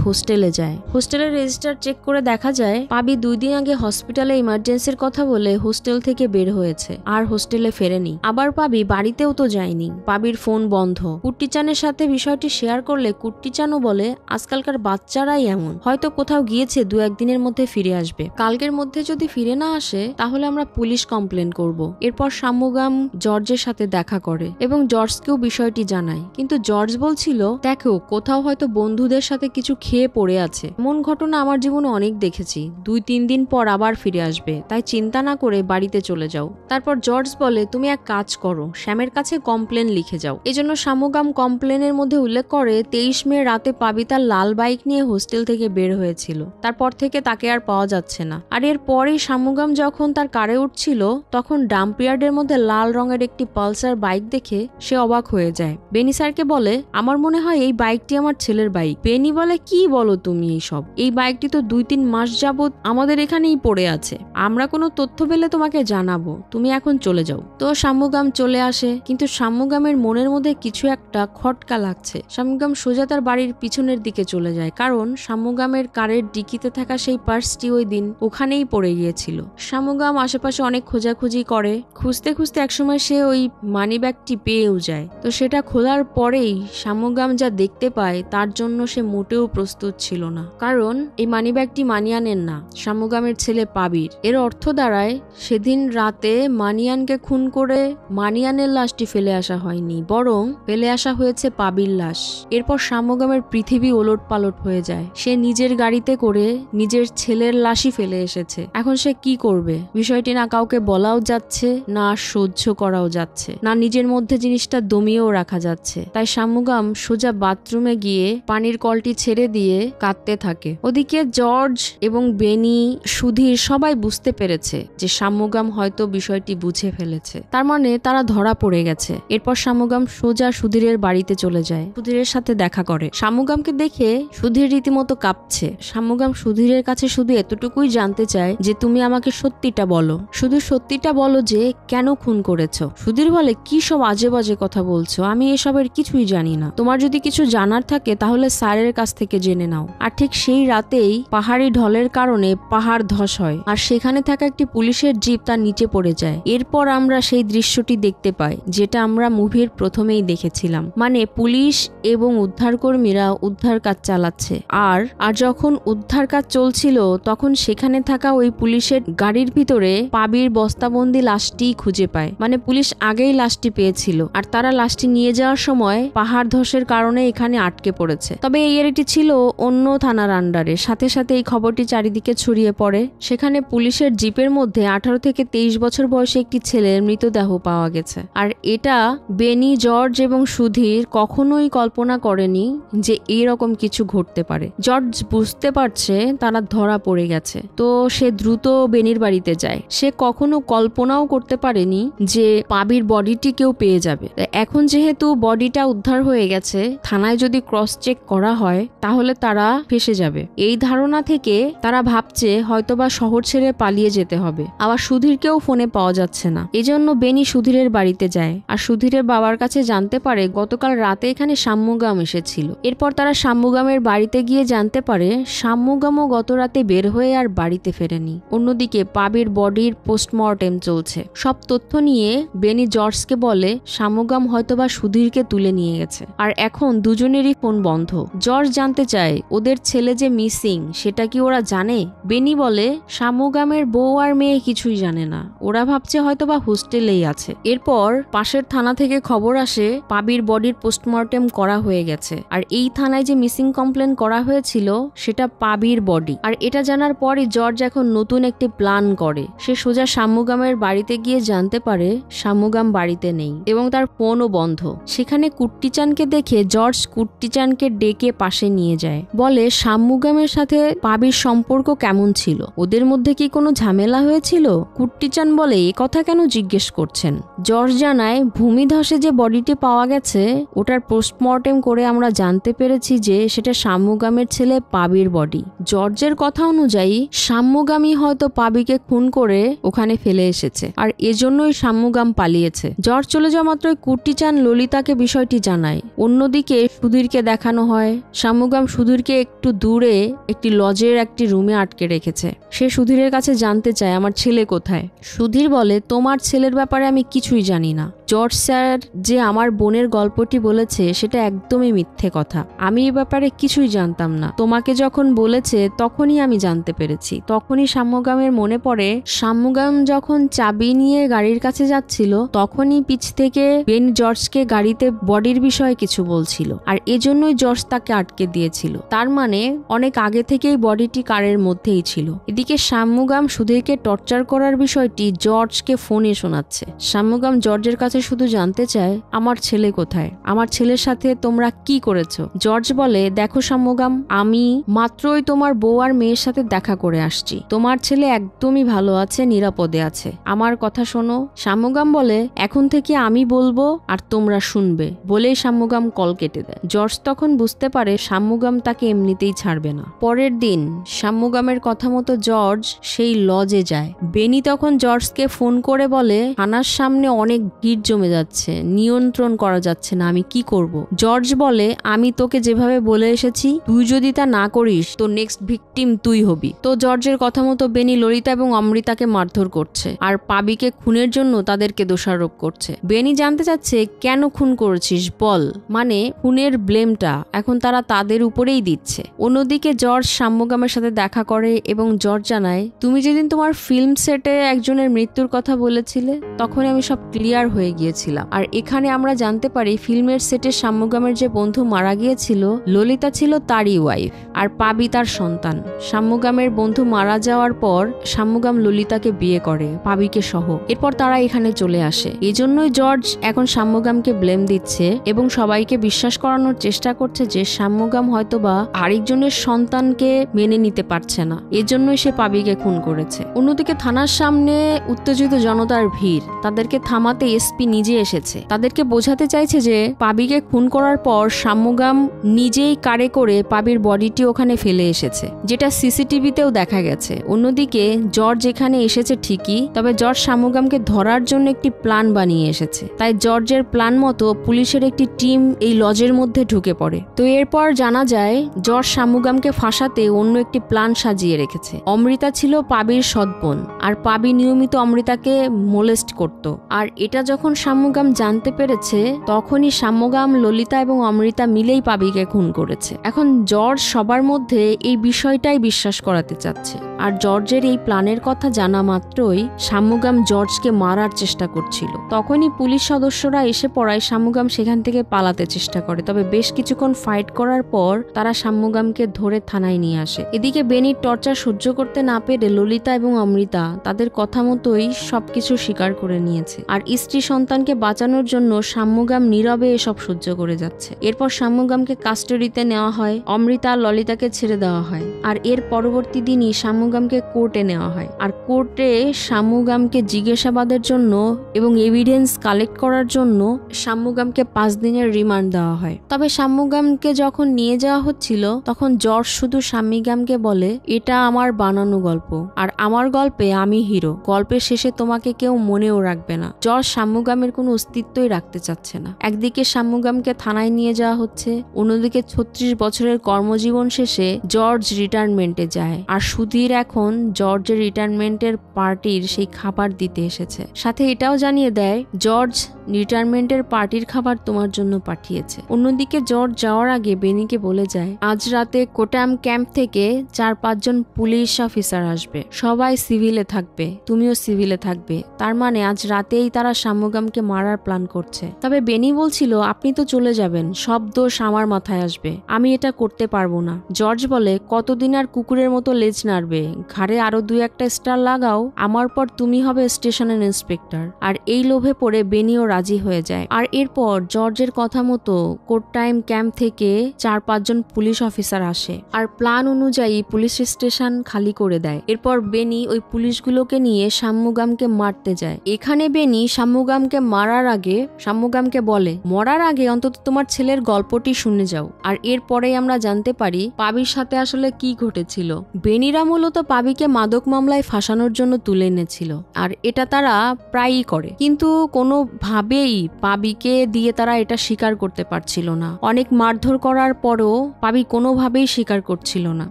হোস্টেলে যায়। হোস্টেলের রেজিস্টার চেক করে দেখা যায় পাবি 2 দিন আগে হসপিটালে ইমার্জেন্সির কথা বলে হোস্টেল থেকে বের হয়েছে আর হোস্টেলে ফেরেনি। আবার পাবি বাড়িতেও তো যায়নি, পাবির ফোন বন্ধ। কুট্টিচানের সাথে বিষয়টি শেয়ার করলে কুট্টিচানও বলে, আজকালকার বাচ্চারাই এমন, হয়তো কোথাও গিয়েছে, 2-1 দিনের মধ্যে ফিরে আসবে। কালকের মধ্যে যদি ফিরে না আসে তাহলে আমরা পুলিশ কমপ্লেন করব। এরপর শামুগাম জর্জের সাথে দেখা করে এবং জর্জকেও বিষয়টি জানায়। কিন্তু জর্জ বলছিল, দেখো কোথাও হয়তো বন্ধুদের সাথে কিছু খেয়ে পড়ে আছে। এমন ঘটনা আমার জীবনে অনেক দেখেছি, 2-3 দিন পর আবার ফিরে আসবে, তাই চিন্তা না করে বাড়িতে চলে যাও। তারপর জর্জ বলে, তুমি এক কাজ করো, শ্যামের কাছে কমপ্লেন লিখে যাও। এজন্য শামুগাম কমপ্লেনের মধ্যে উল্লেখ করে 23 মে রাতে পাবি তার লাল বাইক নিয়ে হোস্টেল থেকে বের হয়েছিল। তারপর থেকে তাকে আর পাওয়া যাচ্ছে না। আর এর পরেই শামুগাম যখন তার কারে উঠছিল তখন ডাম্পিয়ার্ডের মধ্যে লাল রঙের একটি পালসার বাইক দেখে সে অবাক হয়ে যায়। বেনি স্যারকে বলে, আমার মনে হয় এই বাইকটি আমার ছেলের বাইক। বেনি বলে, কি বলো তুমি এইসব? এই বাইকটি তো 2-3 মাস যাবত আমাদের এখানেই পড়ে আছে, আমরা কোনো তথ্য পেলে তোমাকে জানাবো, তুমি এখন চলে যাও। তো শামুগাম চলে আসে, কিন্তু শামুগামের মনের মধ্যে কিছু একটা খটকা লাগছে। শামুগাম সোজা তার বাড়ির পিছনের দিকে চলে যায়, কারণ শামুগামের কারের ডিকিতে থাকা সেই পার্সটি ওই দিন ওখানেই পড়ে গিয়েছিল। শামুগাম আশেপাশে অনেক খোঁজাখুঁজি করে, খুঁজতে খুঁজতে একসময় সে ওই মানি ব্যাগটি পেয়েও যায়। তো সেটা খোলার পরেই শামুগাম যা দেখতে পায় তার জন্য সে মোটেও প্রস্তুত ছিল না, কারণ এই মানি ব্যাগটি মানিয়ানের না, শামুগামের ছেলে পাবির। এর অর্থ দাঁড়ায় সেদিন রাতে মানিয়ানকে খুন করে মানিয়ানের লাশটি ফেলে আসা হয়নি, বরং ফেলে আসা হয়েছে পাবির লাশ। এরপর শামুগামের পৃথিবী ওলট পালট হয়ে যায়। সে নিজের গাড়িতে করে নিজের ছেলের লাশই ফেলে এসেছে। এখন সে কি করবে? বিষয়টি না কাউকে বলাও যাচ্ছে না, সহ্য করাও যাচ্ছে না, নিজের মধ্যে জিনিসটা দমিয়েও রাখা যাচ্ছে। তাই শামুগাম সোজা বাথরুমে গিয়ে পানির কলটি ছেড়ে দিয়ে কাঁদতে থাকে। ওদিকে জর্জ এবং বেনি, সুধীর সবাই বুঝতে পেরেছে যে শামুগাম হয়তো বিষয়টি বুঝে ফেলেছে, তার মানে তারা ধরা পড়ে গেছে। এরপর শামুগাম সোজা সুধীরের বাড়িতে চলে যায়, সুধীরের সাথে দেখা করে। শামুগামকে দেখে সুধীর রীতিমতো কাঁপছে। শামুগাম সুধীরের কাছে শুধু এতটুকুই জানতে চায় যে তুমি আমাকে সত্যিটা বলো, শুধু সত্যিটা বলো যে কেন খুন করেছো। সুধীর বলে, কি সব আজে বাজে কথা বলছো, আমি এসবের কিছুই জানি না। তোমার যদি কিছু জানার থাকে তাহলে স্যারের কাছ থেকে জেনে নাও। আর ঠিক সেই রাতেই যেতেই পাহাড়ি ঢলের কারণে পাহাড় ধস হয় আর সেখানে থাকা একটি পুলিশের জিপ তার নিচে পড়ে যায়। এরপর আমরা সেই দৃশ্যটি দেখতে পাই যেটা আমরা মুভির প্রথমেই দেখেছিলাম, মানে পুলিশ এবং উদ্ধারকর্মীরা উদ্ধার কাজ চালাচ্ছে। আর যখন উদ্ধার কাজ চলছিল তখন সেখানে থাকা ওই পুলিশের গাড়ির ভিতরে পাবির বস্তাবন্দি লাশটি খুঁজে পায়, মানে পুলিশ আগেই লাশটি পেয়েছিল আর তারা লাশটি নিয়ে যাওয়ার সময় পাহাড় ধসের কারণে এখানে আটকে পড়েছে। তবে এই এরিয়াটি ছিল অন্য থানার আন্ডারে। সাথে সাথে এই খবরটি চারিদিকে ছড়িয়ে পড়ে। সেখানে পুলিশের জিপের মধ্যে 18 থেকে 23 বছর বয়সে একটি ছেলের মৃতদেহ পাওয়া গেছে। আর এটা বেনি, জর্জ এবং সুধীর কখনোই কল্পনা করেনি যে এরকম কিছু ঘটতে পারে। জর্জ বুঝতে পারছে তারা ধরা পড়ে গেছে, তো সে দ্রুত বেনির বাড়িতে যায়। সে কখনো কল্পনাও করতে পারেনি যে পাবির বডিটি কেউ পেয়ে যাবে। এখন যেহেতু বডিটা উদ্ধার হয়ে গেছে, থানায় যদি ক্রস চেক করা হয় তাহলে তারা ফেসে যাবে। এই ধারণা থেকে তারা ভাবছে হয়তোবা শহর ছেড়ে পালিয়ে যেতে হবে। আবার সুধীরকেও ফোনে পাওয়া যাচ্ছে না, এজন্য বেনি সুধীরের বাড়িতে যায় আর সুধীরের বাবার কাছে জানতে পারে গতকাল রাতে এখানে শাম্মুগাম এসেছিল। এরপর তারা শাম্মুগামের বাড়িতে গিয়ে জানতে পারে শাম্মুগামও গত রাতে বের হয়ে আর বাড়িতে ফেরেনি। অন্যদিকে পাবির বডির পোস্টমর্টেম চলছে। সব তথ্য নিয়ে বেনি জর্জকে বলে শাম্মুগাম হয়তোবা সুধীরকে তুলে নিয়ে গেছে আর এখন দুজনেরই ফোন বন্ধ। জর্জ জানতে চায় ওদের ছেলে যে মিসিং সেটা কি ওরা জানে। বেনি বলে শাম্মুগামের বউ আর মেয়ে কিছুই জানে না, ওরা ভাবছে হয়তোবা হোস্টেলেই আছে। এরপর পাশের থানা থেকে খবর আসে পাবির বডির পোস্টমর্টেম করা হয়ে গেছে আর এই থানায় যে মিসিং কমপ্লেন করা হয়েছিল সেটা পাবির বডি। আর এটা জানার পরই জর্জ এখন নতুন একটি প্ল্যান করে। সে সোজা শাম্মুগামের বাড়িতে গিয়ে জানতে পারে শাম্মুগাম বাড়িতে নেই এবং তার ফোনও বন্ধ। সেখানে কুট্টিচানকে দেখে জর্জ কুট্টিচানকে ডেকে পাশে নিয়ে যায়, বলে শাম্মুগামের সাথে পাবির সম্পর্ক কেমন ছিল, ওদের মধ্যে কি কোনো ঝামেলা হয়েছিল। কুট্টিচান বলে এ কথা কেন জিজ্ঞেস করছেন। জর্জ জানায় ভূমিধসে যে বডিটি পাওয়া গেছে ওটার পোস্টমর্টেম করে আমরা জানতে পেরেছি যে সেটা শাম্মুগামের ছেলে পাবির বডি। জর্জের কথা অনুযায়ী শাম্মুগামই হয়তো পাবিকে খুন করে ওখানে ফেলে এসেছে আর এজন্যই শাম্মুগাম পালিয়েছে। জর্জ চলে যাওয়া মাত্রই কুট্টিচান ললিতাকে বিষয়টি জানায়। অন্যদিকে সুধীরকে দেখানো হয় শাম্মুগাম সুধীরকে একটু দূরে একটি লজের একটি রুমে আটকে রেখেছে। সে সুধীরের কাছে জানতে চায় আমার ছেলে কোথায়। সুধীর বলে তোমার ছেলের ব্যাপারে আমি কিছুই জানি না। জর্জ স্যার যে আমার বোনের গল্পটি বলেছে সেটা একদমই মিথ্যে কথা, আমি এ ব্যাপারে কিছুই জানতাম না। তোমাকে যখন বলেছে তখনই আমি জানতে পেরেছি। তখনই শাম্মুগামের মনে পড়ে শাম্মুগাম যখন চাবি নিয়ে গাড়ির কাছে যাচ্ছিল তখনই পিছ থেকে বেন জর্জকে গাড়িতে বডির বিষয়ে কিছু বলছিল আর এজন্যই জর্জ তাকে আটকে দিয়েছিল। তার মানে অনেক আগে থেকেই বডিটি কারের মধ্যেই ছিল। এদিকে শাম্মুগাম সুধীরকে টর্চার করার বিষয়টি জর্জকে ফোনে শোনাচ্ছে। শাম্মুগাম জর্জের কাছে শুধু জানতে চায় আমার ছেলে কোথায়, আমার ছেলের সাথে তোমরা কি করেছো। জর্জ বলে দেখো শাম্মুগাম, আমি মাত্রই তোমার বউ আর মেয়ের সাথে দেখা করে আসছি, তোমার ছেলে একদমই ভালো আছে, নিরাপদে আছে, আমার কথা শোনো। শাম্মুগাম বলে এখন থেকে আমি বলবো আর তোমরা শুনবে, বলেই শাম্মুগাম কল কেটে দেয়। জর্জ তখন বুঝতে পারে শাম্মুগাম তাকে এমনিতেই ছাড়বে না। পরের দিন শাম্মুগামের কথা মতো জর্জ সেই লজে যায়। বেনি তখন জর্জকে ফোন করে বলে থানার সামনে অনেক ভিড় জমে যাচ্ছে, নিয়ন্ত্রণ করা যাচ্ছে না, আমি কি করব। জর্জ বলে আমি তোকে যেভাবে বলে এসেছি তুই যদি তা না করিস তো নেক্সট ভিকটিম তুই হবি। তো জর্জের কথা মতো বেনি ললিতা এবং অমৃতাকে মারধর করছে আর পাবিকে খুনের জন্য তাদেরকে দোষারোপ করছে। বেনি জানতে চাচ্ছে কেন খুন করেছিস বল, মানে খুনের ব্লেমটা এখন তারা তাদের উপরেই দিচ্ছে। অন্যদিকে জর্জ শাম্মুগামের সাথে দেখা করে এবং জর্জ জানায় তুমি যেদিন তোমার ফিল্ম সেটে একজনের মৃত্যুর কথা বলেছিলে তখন আমি সব ক্লিয়ার হয়ে গিয়েছিলাম। আর এখানে আমরা জানতে পারি ফিল্মের সেটে শাম্মুগামের যে বন্ধু মারা গিয়েছিল ললিতা ছিল তারই ওয়াইফ আর পাবি তার সন্তান। শাম্মুগামের বন্ধু মারা যাওয়ার পর শাম্মুগাম ললিতাকে বিয়ে করে পাবিকে সহ। এরপর তারা এখানে চলে আসে। এজন্যই জর্জ এখন শাম্মুগামকে ব্লেম দিচ্ছে এবং সবাইকে বিশ্বাস করানোর চেষ্টা করছে যে শাম্মুগাম হয়তোবা আরেকজনের সন্তানকে মেনে নিতে পারছে না, এজন্যই সে পাবিকে খুন করেছে। অন্যদিকে থানার সামনে উত্তেজিত জনতার ভিড়, তাদেরকে থামাতে এসপি এসপি নিজে এসেছে। তাদেরকে বোঝাতে চাইছে যে পাবিকে খুন করার পর সাম্যগাম নিজেই কারে করে পাবির বডিটি ওখানে ফেলে এসেছে, যেটা সিসিটিভিতেও দেখা গেছে। অন্যদিকে জর্জ এখানে এসেছে ঠিকই, তবে জর্জ সাম্যগামকে ধরার জন্য একটি প্ল্যান বানিয়ে এসেছে। তাই জর্জের প্ল্যান মতো পুলিশের একটি টিম এই লজের মধ্যে ঢুকে পড়ে। তো এরপর জানা যায় জর্জ সাম্যগামকে ফাঁসাতে অন্য একটি প্ল্যান সাজিয়ে রেখেছে। অমৃতা ছিল পাবির সৎবোন, আর পাবি নিয়মিত অমৃতাকে মোলেস্ট করত। আর এটা যখন সাম্যগাম জানতে পেরেছে, তখনই সাম্যগাম, ললিতা এবং অমৃতা মিলেই পাবিকে খুন করেছে। এখন জর্জ সবার মধ্যে এই বিষয়টাই বিশ্বাস করাতে চাচ্ছে। আর জর্জের এই প্ল্যানের কথা জানা মাত্রই সাম্যগাম জর্জকে মারার চেষ্টা করছিল। তখনই পুলিশ সদস্যরা এসে পড়ায় সাম্যগাম সেখান থেকে পালাতে চেষ্টা করে। তবে বেশ কিছুক্ষণ ফাইট করার পর তারা সাম্যগামকে ধরে থানায় নিয়ে আসে। এদিকে বেনির টর্চার সহ্য করতে না পেরে ললিতা এবং অমৃতা তাদের কথা মতোই সবকিছু স্বীকার করে নিয়েছে। আর স্ত্রী সন্তানকে বাঁচানোর জন্য সাম্যগাম নীরবে এসব সহ্য করে যাচ্ছে। এরপর সাম্যগামকে কাস্টডিতে নেওয়া হয়, অমৃতা আর ললিতাকে ছেড়ে দেওয়া হয়। আর এর পরবর্তী দিনই সাম্যগামকে কোর্টে নেওয়া হয়। আর কোর্টে সাম্যগামকে জিজ্ঞাসাবাদের জন্য এবং এভিডেন্স কালেক্ট করার জন্য সাম্যগামকে 5 দিনের রিমান্ড দেওয়া হয়। তবে সাম্যগামকে যখন নিয়ে যাওয়া হচ্ছিল, তখন জর্জ শুধু সাম্যগামকে বলে, এটা আমার বানানো গল্প, আর আমার গল্পে আমি হিরো। গল্পের শেষে তোমাকে কেউ মনেও রাখবে না। জর্জ সাম্যগামের কোনো অস্তিত্বই রাখতে চাচ্ছে না। একদিকে সাম্যগামকে থানায় নিয়ে যাওয়া হচ্ছে, অন্যদিকে 36 বছরের কর্মজীবন শেষে জর্জ রিটায়ারমেন্টে যায়। আর সুধীর এখন জর্জের রিটায়ারমেন্টের পার্টির সেই খাবার দিতে এসেছে। সাথে এটাও জানিয়ে দেয় জর্জ রিটায়ারমেন্টের পার্টির খাবার তোমার জন্য পাঠিয়েছে। অন্যদিকে জর্জ যাওয়ার আগে বেনিকে বলে যায়, আজ রাতে কোটাম ক্যাম্প থেকে 4-5 জন পুলিশ অফিসার আসবে, সবাই সিভিলে থাকবে, তুমিও সিভিলে থাকবে। তার মানে আজ রাতেই তারা সাম্যগামকে মারার প্ল্যান করছে। তবে বেনি বলছিল, আপনি তো চলে যাবেন, সব দোষ আমার মাথায় আসবে, আমি এটা করতে পারবো না। জর্জ বলে, কতদিন আর কুকুরের মতো লেজ নাড়বে, ঘাড়ে আরো 2-1টা স্টার লাগাও, আমার পর তুমি হবে স্টেশনের ইন্সপেক্টর। আর এই লোভে পড়ে বেনিও রাজি হয়ে যায়। আর এরপর জর্জের কথা মতো কোর্ট টাইম ক্যাম্প থেকে 4-5 জন পুলিশ অফিসার আসে, আর প্ল্যান অনুযায়ী পুলিশ স্টেশন খালি করে দেয়। এরপর বেনি ওই পুলিশগুলোকে নিয়ে সাম্যগামকে মারতে যায়। এখানে বেনি সাম্যগামকে মারার আগে সাম্যগামকে বলে, মরার আগে অন্তত তোমার ছেলের গল্পটি শুনে যাও। আর এরপরেই আমরা জানতে পারি পাবির সাথে আসলে কি ঘটেছিল। বেনিরা মূলত পাবিকে মাদক মামলায় ফাঁসানোর জন্য তুলে এনেছিল, আর এটা তারা প্রায়ই করে, কিন্তু কোনোভাবেই পাবিকে দিয়ে তারা এটা স্বীকার করতে পারছিল না। অনেক মারধর করার পরও পাবি কোনোভাবেই স্বীকার করছিল না।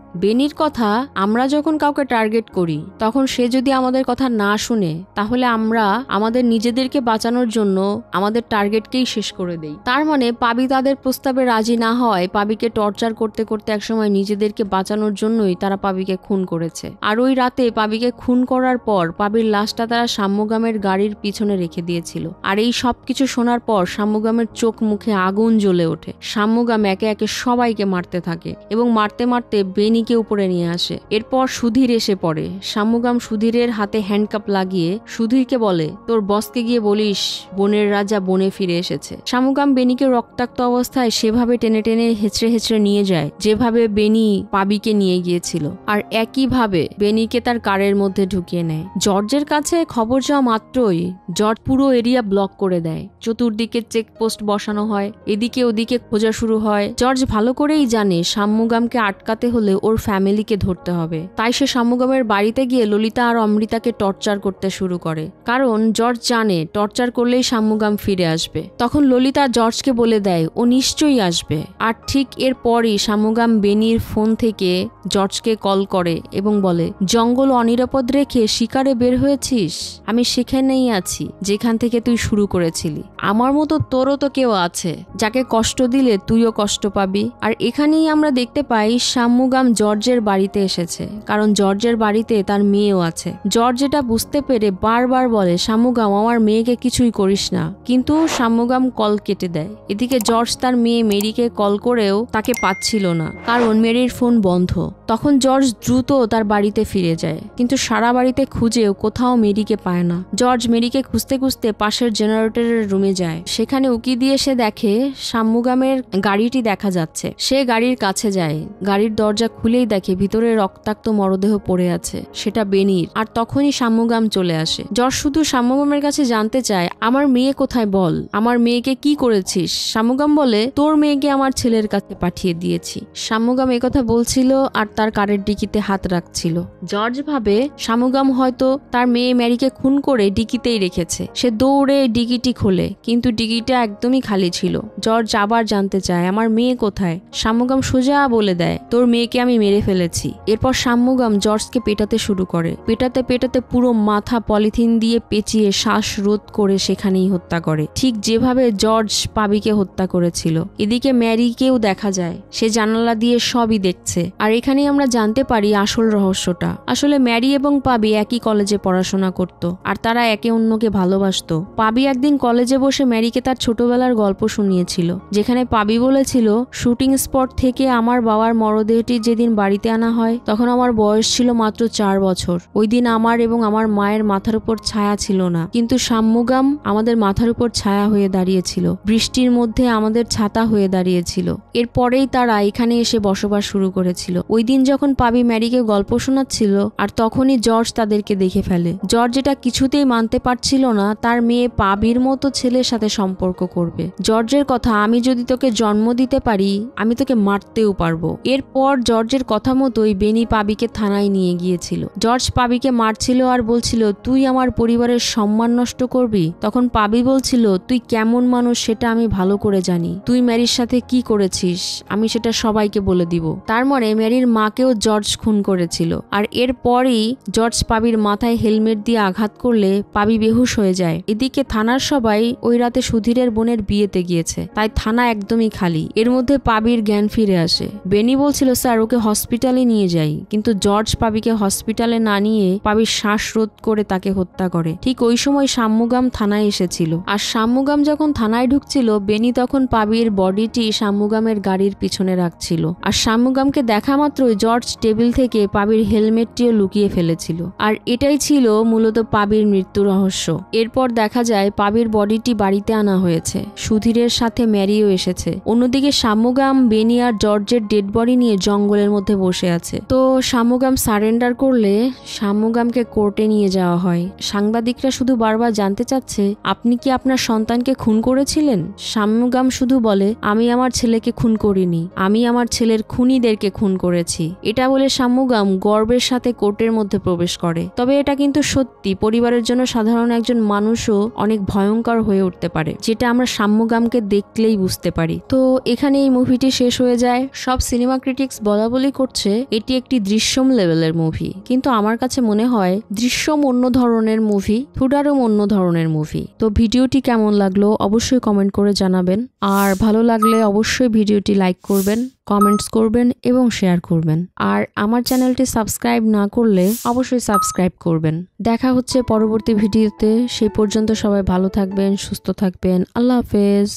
বেনির কথা, আমরা যখন কাউকে টার্গেট করি তখন সে যদি আমাদের কথা না শুনে, তাহলে আমরা আমাদের নিজেদেরকে বাঁচানোর জন্য আমাদের টার্গেটকেই শেষ করে দেই। তার মানে পাবি তাদের প্রস্তাবে রাজি না হওয়ায় পাবিকে টর্চার করতে করতে একসময় নিজেদেরকে বাঁচানোর জন্যই তারা পাবিকে খুন করেছে। আর ওই রাতে পাবিকে খুন করার পর পাবির লাশটা তারা সাম্যগামের গাড়ির পিছনে রেখে দিয়েছিল। আর এই সবকিছু শোনার পর সাম্যগামের চোখ মুখে আগুন জ্বলে ওঠে। সাম্যগাম একে একে সবাইকে মারতে থাকে এবং মারতে মারতে বেনিকে উপরে নিয়ে আসে। এরপর সুধীর এসে পড়ে। সাম্যগাম সুধীরের হাতে হ্যান্ডকাপ লাগিয়ে সুধীরকে বলে, তোর বসকে গিয়ে বলিস বনের রাজা বনে ফিরে এসেছে। সাম্যগাম বেনিকে রক্তাক্ত অবস্থায় সেভাবে টেনে টেনে হেঁচড়ে হেঁচড়ে নিয়ে যায় যেভাবে বেনি পাবিকে নিয়ে গিয়েছিল, আর একইভাবে বেনিকে তার কারের মধ্যে ঢুকিয়ে নেয়। জর্জের কাছে খবর যাওয়া মাত্রই জর্জ পুরো এরিয়া ব্লক করে দেয়। চতুর্দিকে চেকপোস্ট বসানো হয়, এদিকে ওদিকে খোঁজা শুরু হয়। জর্জ ভালো করেই জানে সাম্যগামকে আটকাতে হলে ওর ফ্যামিলিকে ধরতে হবে। তাই সে সাম্যগামের বাড়িতে গিয়ে ললিতা আর অমৃতাকে টর্চার করতে শুরু করে, কারণ জর্জ জানে টর্চার করলেই সাম্যগাম ফিরে আসবে। তখন ললিতা জর্জকে বলে দেয় ও নিশ্চয়ই আসবে। আর ঠিক এরপরই সাম্যগাম বেনির ফোন থেকে জর্জকে কল করে এবং বলে, জঙ্গল অনিরাপদ রেখে শিকারে বের হয়েছিস, আমি সেখানেই আছি যেখান থেকে তুই শুরু করেছিলি। আমার মতো তোরও তো কেউ আছে, যাকে কষ্ট দিলে তুইও কষ্ট পাবি। আর এখানেই আমরা দেখতে পাই সাম্যগাম জর্জের বাড়িতে এসেছে, কারণ জর্জের বাড়িতে তার মেয়েও আছে। জর্জ এটা বুঝতে পেরে বারবার বলে, সাম্যগাম আমার মেয়েকে কিছুই করিস না, কিন্তু সাম্যগাম কল কেটে দেয়। এদিকে জর্জ তার মেয়ে মেরিকে কল করেও তাকে পাচ্ছিল না, কারণ মেরির ফোন বন্ধ। তখন জর্জ দ্রুত তার বাড়িতে ফিরে যায়, কিন্তু সারা বাড়িতে খুঁজেও কোথাও মেরিকে পায় না। জর্জ মেরিকে খুঁজতে খুঁজতে পাশের জেনারেটরের রুমে যায়। সেখানে উকি দিয়ে সে দেখে শাম্মুগামের গাড়িটি দেখা যাচ্ছে। সে গাড়ির কাছে যায়, গাড়ির দরজা খুলেই দেখে ভিতরে রক্তাক্ত মরদেহ পড়ে আছে, সেটা বেনির। আর তখনই শাম্মুগাম চলে আসে। জর্জ শুধু শাম্মুগামের কাছে জানতে চায়, আমার মেয়ে কোথায় বল, আমার মেয়েকে কি করেছিস? শাম্মুগাম বলে, তোর মেয়েকে আমার ছেলের কাছে পাঠিয়ে দিয়েছি। শাম্মুগাম একথা বলছিল আর তার কারের ডিকিতে হাত রাখছিল। জর্জ ভাবে শাম্মুগাম হয়তো তার মেয়ে ম্যারিকে খুন করে ডিকিতেই রেখেছে। সে দৌড়ে ডিকিটি খোলে, কিন্তু ডিকিটা একদমই খালি ছিল। জর্জ আবার জানতে চায়, আমার মেয়ে কোথায়? শাম্মুগাম সোজা বলে দেয়, তোর মেয়েকে আমি মেরে ফেলেছি। এরপর শাম্মুগাম জর্জকে পেটাতে শুরু করে। পেটাতে পেটাতে পুরো মাথা পলিথিন দিয়ে পেঁচিয়ে শ্বাস রোধ করে সেখানেই হত্যা করে, ঠিক যেভাবে জর্জ পাবিকে হত্যা করেছিল। এদিকে ম্যারিকেও দেখা যায়, সে জানালা দিয়ে সবই দেখছে। আর এখানেই আমরা জানতে পারি আসল রহস্যটা। আসলে ম্যারি এবং পাবি একই কলেজে পড়াশোনা করত, আর তারা একে অন্যকে ভালোবাসতো। পাবি একদিন কলেজে বসে ম্যারিকে তার ছোটবেলার গল্প শুনিয়েছিল, যেখানে পাবি বলেছিল, শুটিং স্পট থেকে আমার বাবার মরদেহটি যেদিন বাড়িতে আনা হয় তখন আমার বয়স ছিল মাত্র 4 বছর। ওই দিন আমার এবং আমার মায়ের মাথার উপর ছায়া ছিল না, কিন্তু শাম্মুগাম আমাদের মাথার উপর ছায়া হয়ে দাঁড়িয়েছিল, বৃষ্টির মধ্যে আমাদের ছাতা হয়ে দাঁড়িয়েছিল। এরপরেই তারা এখানে এসে বসবাস শুরু করেছিল। ওই দিন যখন পাবি ম্যারিকে গল্প শোনাচ্ছিল, আর তখনই জর্জ তাদেরকে দেখে ফেলে। জর্জ এটা কিছুতেই মানতে পারছিল না তার মেয়ে পাবির মতো ছেলের সাথে সম্পর্ক করবে। জর্জের কথা, আমি যদি তোকে জন্ম দিতে পারি আমি তোকে মারতেও পারবো। এরপর জর্জের কথা মতোই বেনি পাবিকে থানায় নিয়ে গিয়েছিল। জর্জ পাবিকে মারছিল আর বলছিল, তুই আমার পরিবারের সম্মান নষ্ট করবি। তখন পাবি বলছিল, তুই কেমন মানুষ সেটা আমি ভালো করে জানি, তুই ম্যারির সাথে কি করেছিস আমি সেটা সবাইকে বলে দিব। তার মানে ম্যারির মাকেও জর্জ খুন করেছিল। আর এরপরই জর্জ পাবির মাথায় হেলমেট দিয়ে আঘাত করলে পাবি বেহুশ হয়ে যায়। এদিকে থানার সবাই ওই রাতে সুধীরের বোনের বিয়েতে গিয়েছে, তাই থানা একদমই খালি। এর মধ্যে পাবির জ্ঞান ফিরে আসে। বেনি বলছিল, স্যার ওকে হসপিটালে নিয়ে যাই, কিন্তু জর্জ পাবিকে হসপিটালে না নিয়ে পাবির শ্বাসরোধ করে তাকে হত্যা করে। ঠিক ওই সময় শাম্মুগাম থানায় এসেছিল। আর শাম্মুগাম যখন থানায় ঢুকছিল, বেনি তখন পাবির বডিটি শাম্মুগামের গাড়ির পিছনে রাখছিল। আর শাম্মুগামকে দেখা মাত্রই জর্জ টেবিল থেকে পাবির হেলমেটটিও লুকিয়ে ফেলেছিল। আর এটাই ছিল মূলত পাবির মৃত্যু রহস্য। এরপর দেখা যায় পাবির বডিটি বাড়িতে আনা হয়েছে, সুধীরের সাথে ম্যারিও এসেছে। অন্যদিকে শাম্মুগাম, বেনি আর জর্জের ডেড বডি নিয়ে জঙ্গলের মধ্যে বসে আছে। তো শাম্মুগাম সারেন্ডার করলে শাম্মুগামকে কোর্টে নিয়ে যাওয়া হয়। সাংবাদিকরা শুধু বারবার জানতে চাচ্ছে, আপনি কি আপনার সন্তানকে খুন করেছিলেন? শাম্মুগাম শুধু বলে, আমি আমার ছেলেকে খুন করিনি, আমি আমার ছেলের খুনিদেরকে খুন করেছি। এটা বলে শাম্মুগাম গর্বের সাথে কোর্টের মধ্যে প্রবেশ করে। তবে এটা কিন্তু সত্যি, পরিবারের জন্য সাধারণ একজন মানুষও অনেক ভয়ঙ্কর হয়ে উঠতে পারে, যেটা আমরা শাম্মুগামকে দেখলেই বুঝতে পারি। তো এখানে এই মুভিটি শেষ হয়ে যায়। সব সিনেমা ক্রিটিক্স বলা বলি করছে এটি একটি দৃশ্যম লেভেলের মুভি, কিন্তু আমার কাছে মনে হয় দৃশ্যম অন্য ধরনের মুভি, থুডারও অন্য ধরনের মুভি। তো ভিডিওটি কেমন লাগলো অবশ্যই কমেন্ট করে জানাবেন, আর ভালো লাগলে অবশ্যই ভিডিওটি লাইক করবেন, কমেন্টস করবেন এবং শেয়ার করবেন। আর আমার চ্যানেলটি সাবস্ক্রাইব না করলে অবশ্যই সাবস্ক্রাইব করবেন। দেখা হচ্ছে পরবর্তী ভিডিওতে, সেই পর্যন্ত সবাই ভালো থাকবেন, সুস্থ থাকবেন। আল্লাহ হাফেজ।